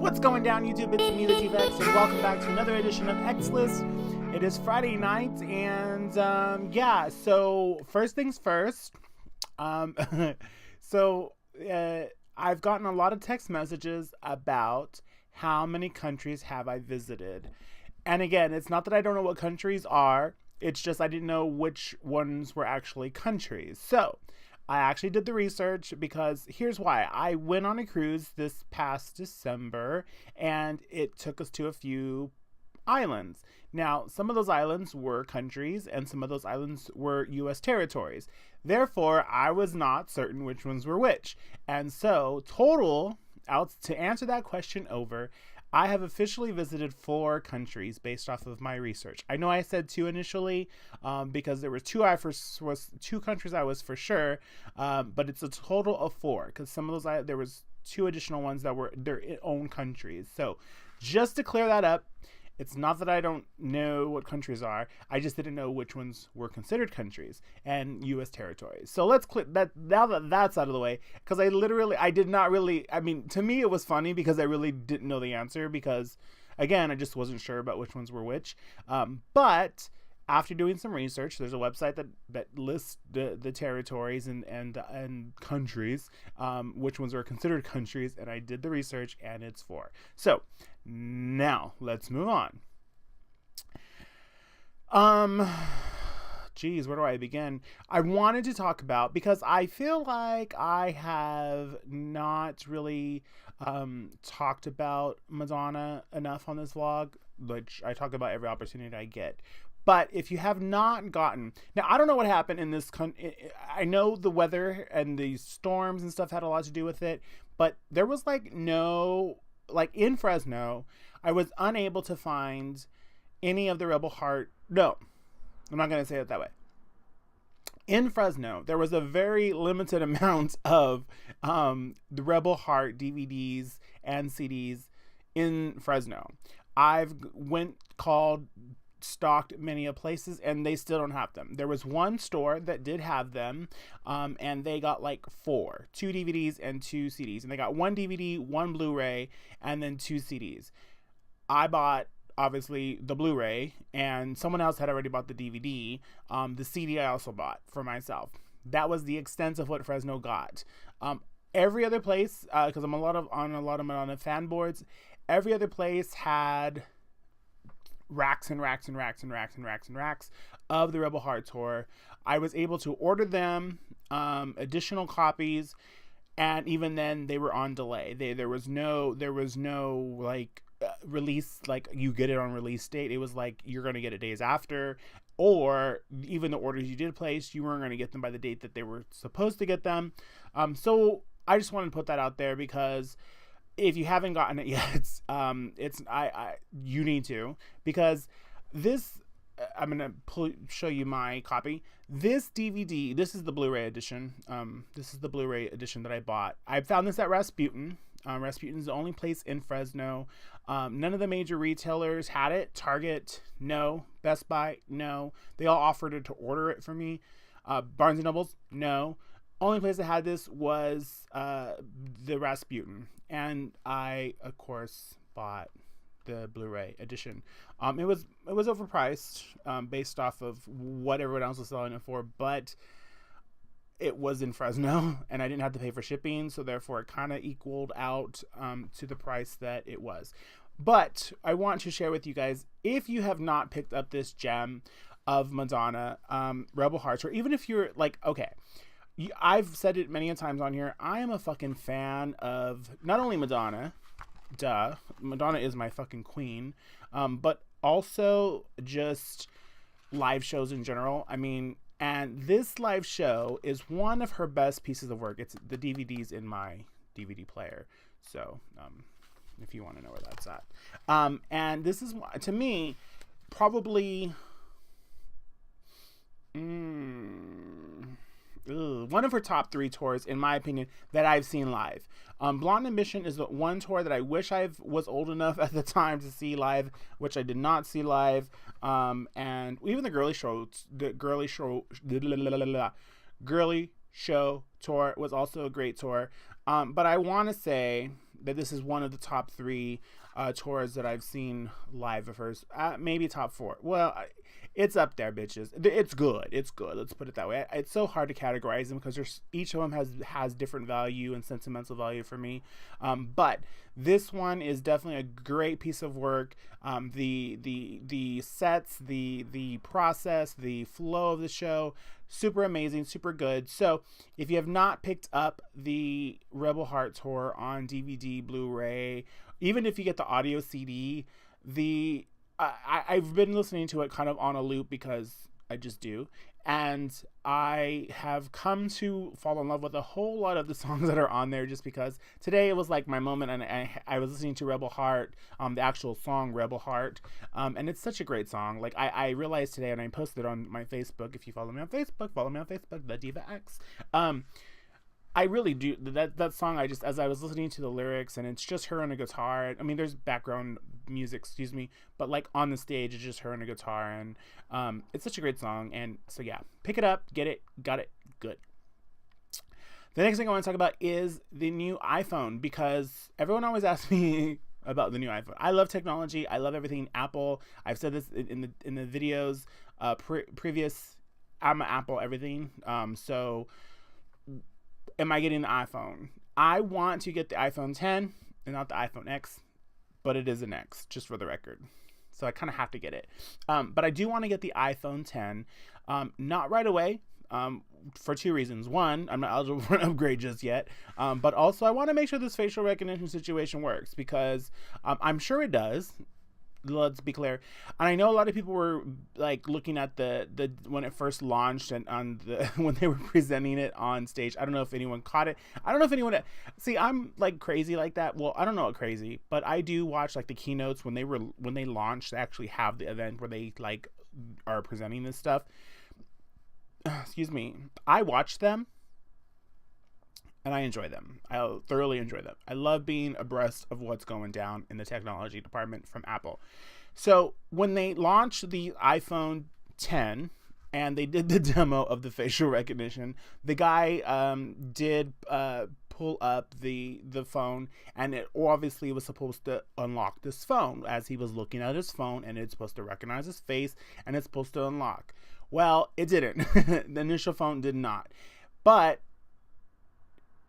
What's going down, YouTube? It's me, the T-Vex, and welcome back to another edition of X-List. It is Friday night, and yeah, so first things first, so I've gotten a lot of text messages about how many countries have I visited. And again, it's not that I don't know what countries are, it's just I didn't know which ones were actually countries. So I actually did the research because here's why. I went on a cruise this past December and it took us to a few islands. Now, some of those islands were countries and some of those islands were U.S. territories. Therefore, I was not certain which ones were which. And so, to answer that question over, I have officially visited 4 countries based off of my research. I know I said 2 initially because there were 2 countries I was for sure, but it's a total of 4 because some of those there was 2 additional ones that were their own countries. So just to clear that up, it's not that I don't know what countries are. I just didn't know which ones were considered countries and U.S. territories. So let's click that now that that's out of the way, because I did not really, I mean, to me it was funny because I really didn't know the answer because, again, I just wasn't sure about which ones were which. But after doing some research, there's a website that lists the territories and countries, which ones are considered countries, and I did the research, and it's 4. So now let's move on. Geez, where do I begin? I wanted to talk about, because I feel like I have not really talked about Madonna enough on this vlog, which I talk about every opportunity I get. But if you have not gotten... Now, I don't know what happened in this... I know the weather and the storms and stuff had a lot to do with it, but there was no... Like in Fresno, I was unable to find any of the Rebel Heart... No, I'm not going to say it that way. In Fresno, there was a very limited amount of the Rebel Heart DVDs and CDs in Fresno. I've stocked many of places and they still don't have them. There was one store that did have them, and they got like 2 DVDs and 2 CDs, and they got 1 DVD, 1 Blu-ray, and then 2 CDs. I bought obviously the Blu-ray, and someone else had already bought the DVD. The CD I also bought for myself. That was the extent of what Fresno got. Every other place, because I'm on a lot of Madonna fan boards, every other place had racks and racks and racks and racks and racks and racks of the Rebel Heart tour. I was able to order them, additional copies, and even then they were on delay. There was no like release, like you get it on release date. It was like you're going to get it days after, or even the orders you did place, you weren't going to get them by the date that they were supposed to get them. So I just wanted to put that out there because if you haven't gotten it yet, you need to, because this, I'm going to show you my copy. This DVD, this is the Blu-ray edition. This is the Blu-ray edition that I bought. I found this at Rasputin. Rasputin is the only place in Fresno. None of the major retailers had it. Target, no. Best Buy, no. They all offered to order it for me. Barnes & Nobles, no. Only place that had this was the Rasputin. And I, of course, bought the Blu-ray edition. It was overpriced based off of what everyone else was selling it for, but it was in Fresno, and I didn't have to pay for shipping, so therefore it kind of equaled out to the price that it was. But I want to share with you guys, if you have not picked up this gem of Madonna, Rebel Hearts, or even if you're like, okay, I've said it many times on here, I am a fucking fan of not only Madonna, Madonna is my fucking queen, but also just live shows in general. I mean, and this live show is one of her best pieces of work. It's the DVDs in my DVD player. So, if you want to know where that's at. And this is, to me, probably one of her top 3 tours, in my opinion, that I've seen live. Blonde Ambition is the one tour that I wish I was old enough at the time to see live, which I did not see live. And even the Girly Show tour was also a great tour. But I want to say that this is one of the top 3 tours that I've seen live of hers. Maybe top 4. Well, it's up there, bitches. It's good. It's good. Let's put it that way. It's so hard to categorize them because each of them has different value and sentimental value for me. But this one is definitely a great piece of work. The sets, the process, the flow of the show, super amazing, super good. So if you have not picked up the Rebel Heart tour on DVD, Blu-ray, even if you get the audio CD, I've been listening to it kind of on a loop because I just do. And I have come to fall in love with a whole lot of the songs that are on there just because today it was like my moment, and I was listening to Rebel Heart, the actual song Rebel Heart. And it's such a great song. Like I realized today, and I posted it on my Facebook. If you follow me on Facebook, The Diva X. I really do that song. I just, as I was listening to the lyrics, and it's just her on a guitar. I mean, there's background music, but like on the stage, it's just her on a guitar, and it's such a great song. And so yeah, pick it up, get it, got it, good. The next thing I want to talk about is the new iPhone, because everyone always asks me about the new iPhone. I love technology. I love everything Apple. I've said this in the videos previous. I'm an Apple everything. So. Am I getting the iPhone? I want to get the iPhone 10 and not the iPhone X, but it is an X, just for the record. So I kind of have to get it. But I do want to get the iPhone 10, not right away, for 2 reasons. One, I'm not eligible for an upgrade just yet, but also I want to make sure this facial recognition situation works, because I'm sure it does. Let's be clear. And I know a lot of people were like looking at the when it first launched and on the when they were presenting it on stage. I don't know if anyone caught it. I don't know if anyone see, I'm like crazy like that. Well, I don't know what crazy, but I do watch like the keynotes when they launched. They actually have the event where they like are presenting this stuff. Excuse me. I watch them. And I enjoy them. I thoroughly enjoy them. I love being abreast of what's going down in the technology department from Apple. So when they launched the iPhone 10 and they did the demo of the facial recognition, the guy did pull up the phone, and it obviously was supposed to unlock this phone as he was looking at his phone, and it's supposed to recognize his face, and it's supposed to unlock. Well, it didn't. The initial phone did not. But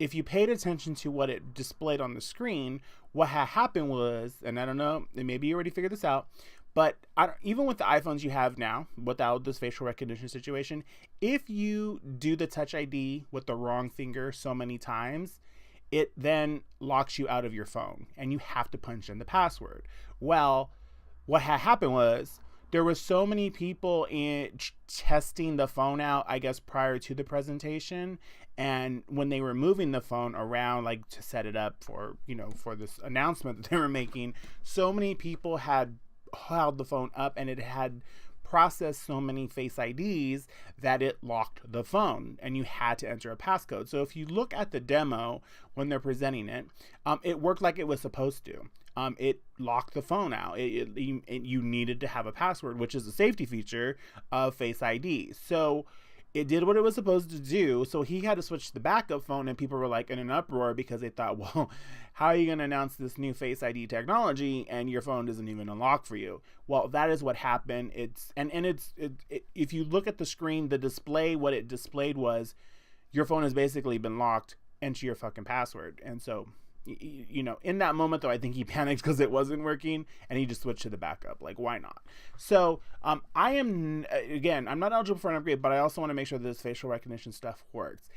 if you paid attention to what it displayed on the screen, what had happened was, and I don't know, maybe you already figured this out, but even with the iPhones you have now, without this facial recognition situation, if you do the Touch ID with the wrong finger so many times, it then locks you out of your phone, and you have to punch in the password. Well, what had happened was, there were so many people testing the phone out, I guess, prior to the presentation. And when they were moving the phone around, like to set it up for, for this announcement that they were making, so many people had held the phone up, and it had processed so many Face IDs that it locked the phone, and you had to enter a passcode. So if you look at the demo when they're presenting it, it worked like it was supposed to. It locked the phone out. You needed to have a password, which is a safety feature of Face ID. So it did what it was supposed to do. So he had to switch to the backup phone, and people were like in an uproar because they thought, well, how are you going to announce this new Face ID technology and your phone doesn't even unlock for you? Well, that is what happened. If you look at the screen, the display, what it displayed was your phone has basically been locked. Enter your fucking password. And so, in that moment, though, I think he panicked because it wasn't working, and he just switched to the backup. Like, why not? So, I'm not eligible for an upgrade, but I also want to make sure that this facial recognition stuff works.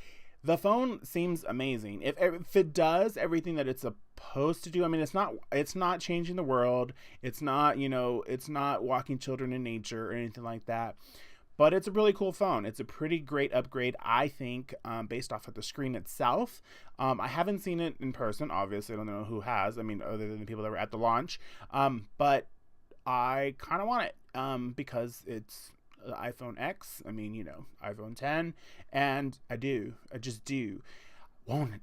The phone seems amazing. If it does everything that it's supposed to do, I mean, it's not changing the world. It's not, it's not walking children in nature or anything like that. But it's a really cool phone. It's a pretty great upgrade, I think, based off of the screen itself. I haven't seen it in person, obviously. I don't know who has. I mean, other than the people that were at the launch. But I kind of want it because it's the iPhone X. I mean, iPhone 10. And I just do. I want it.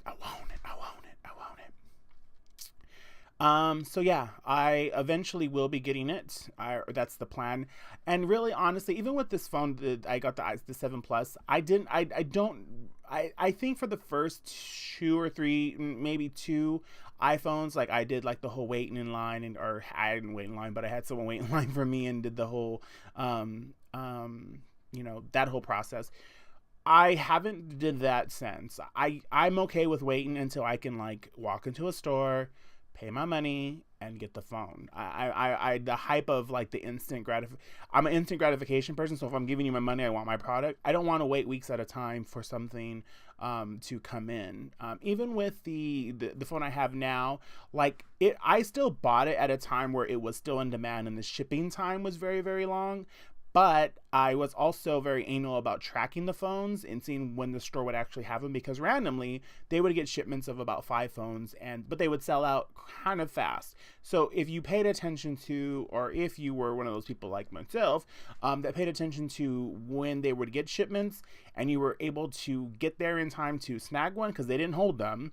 So yeah, I eventually will be getting it. That's the plan. And really, honestly, even with this phone, I got the 7 Plus. I I think for the first two or three, maybe two iPhones, like I did like the whole waiting in line, and or I didn't wait in line, but I had someone wait in line for me and did the whole that whole process. I haven't did that since. I'm okay with waiting until I can like walk into a store, pay my money, and get the phone. I the hype of like the instant I'm an instant gratification person. So if I'm giving you my money, I want my product. I don't want to wait weeks at a time for something to come in. Even with the phone I have now, like I still bought it at a time where it was still in demand and the shipping time was very, very long. But I was also very anal about tracking the phones and seeing when the store would actually have them, because randomly they would get shipments of about 5 phones, but they would sell out kind of fast. So if you paid attention to, or if you were one of those people like myself that paid attention to when they would get shipments, and you were able to get there in time to snag one because they didn't hold them,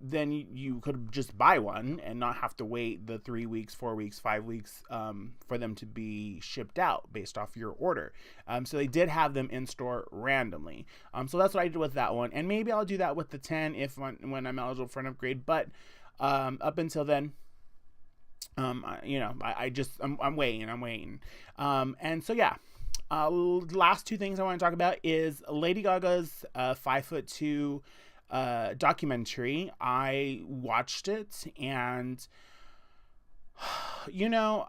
then you could just buy one and not have to wait the 3 weeks, 4 weeks, 5 weeks for them to be shipped out based off your order. So they did have them in store randomly. So that's what I did with that one. And maybe I'll do that with the 10 when I'm eligible for an upgrade. But up until then, I'm waiting. And so, yeah. Last two things I want to talk about is Lady Gaga's 5'2" documentary. I watched it, and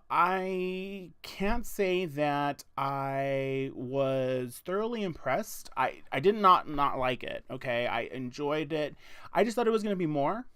I can't say that I was thoroughly impressed. I did not like it. Okay, I enjoyed it. I just thought it was going to be more.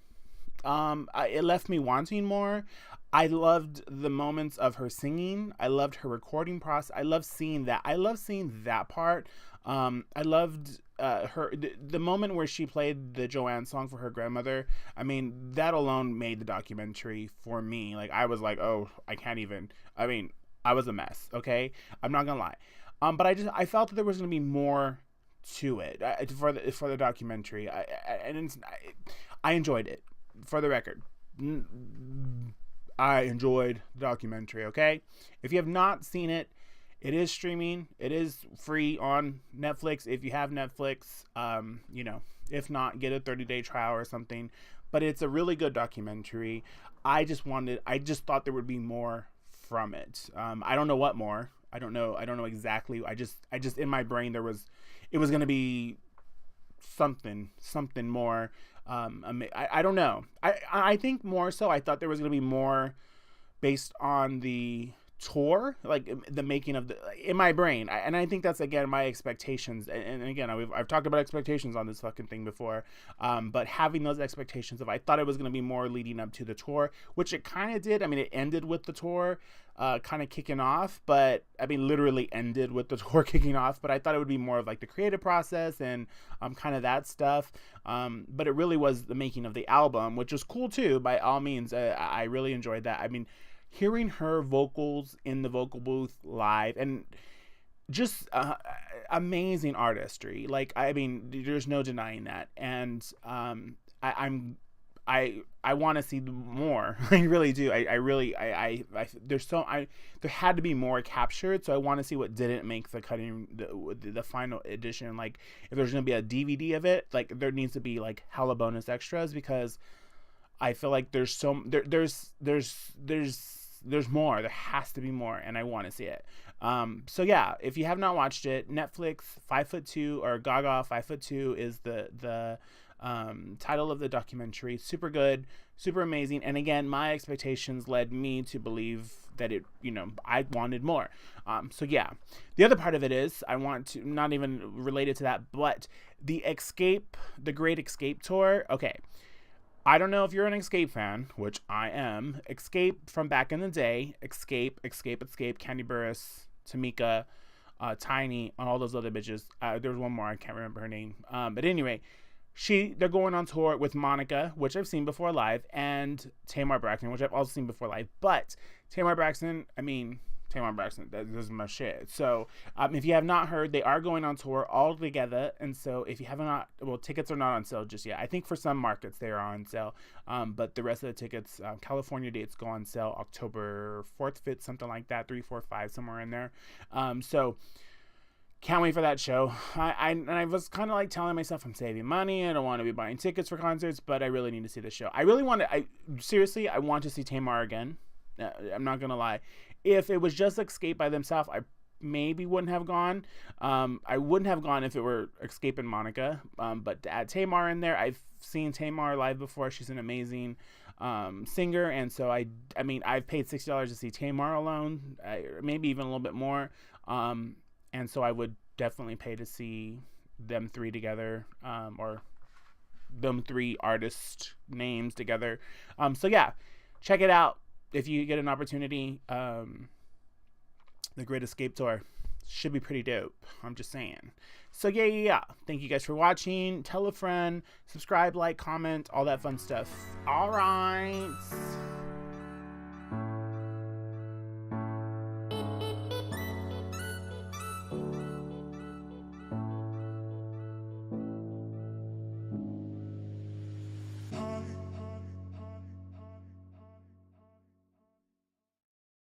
It left me wanting more. I loved the moments of her singing. I loved her recording process. I love seeing that. I love seeing that part. I loved the moment where she played the Joanne song for her grandmother. I mean, that alone made the documentary for me. Like, I was like, oh, I can't even. I mean, I was a mess. Okay, I'm not gonna lie. But I felt that there was gonna be more to it for the documentary. I enjoyed it. For the record, I enjoyed the documentary. Okay, if you have not seen it, it is streaming. It is free on Netflix if you have Netflix. If not, get a 30-day trial or something. But it's a really good documentary. I just thought there would be more from it. I don't know what more. I don't know exactly. I just in my brain it was gonna be something more. I don't know. I think more so I thought there was going to be more based on the tour, like the making of in my brain. And I think that's, again, my expectations. And again, I've talked about expectations on this fucking thing before. But having those expectations I thought it was going to be more leading up to the tour, which it kind of did. I mean, it ended with the tour kind of kicking off, but I mean, literally ended with the tour kicking off. But I thought it would be more of like the creative process and kind of that stuff. But it really was the making of the album, which was cool too, by all means. I really enjoyed that. I mean, hearing her vocals in the vocal booth live, and just amazing artistry. Like, I mean, there's no denying that. And I want to see more. I really do. There had to be more captured. So I want to see what didn't make the final edition. Like, if there's going to be a DVD of it, like, there needs to be like hella bonus extras, because I feel like there's more. There has to be more, and I want to see it. So yeah, if you have not watched it, Netflix, 5'2", or Gaga 5'2" is the title of the documentary. Super good, super amazing. And again, my expectations led me to believe that I wanted more. So yeah, the other part of it is, I want to, not even related to that, but the Great Escape tour. Okay. I don't know if you're an Escape fan, which I am. Escape from back in the day. Escape, Candy Burris, Tamika, Tiny, and all those other bitches. There was one more, I can't remember her name. But anyway, they're going on tour with Monica, which I've seen before live, and Tamar Braxton, which I've also seen before live. But Tamar Braxton, this is my shit. So if you have not heard, they are going on tour all together. And so if you have not, tickets are not on sale just yet. I think for some markets they are on sale. But the rest of the tickets, California dates go on sale October 4th, 5th, something like that, 3, 4, 5, somewhere in there. So Can't wait for that show. I was kind of like telling myself I'm saving money. I don't want to be buying tickets for concerts, but I really need to see the show. I really want to. Seriously, I want to see Tamar again. I'm not gonna lie. If it was just Escape by themselves, I maybe wouldn't have gone. I wouldn't have gone if it were Escape and Monica. But to add Tamar in there, I've seen Tamar live before. She's an amazing singer, and so I mean, I've paid $60 to see Tamar alone, maybe even a little bit more. And so I would definitely pay to see them three together, or them three artist names together. So yeah, check it out if you get an opportunity. The Great Escape Tour should be pretty dope. I'm just saying. So yeah. Thank you guys for watching. Tell a friend, subscribe, like, comment, all that fun stuff. All right.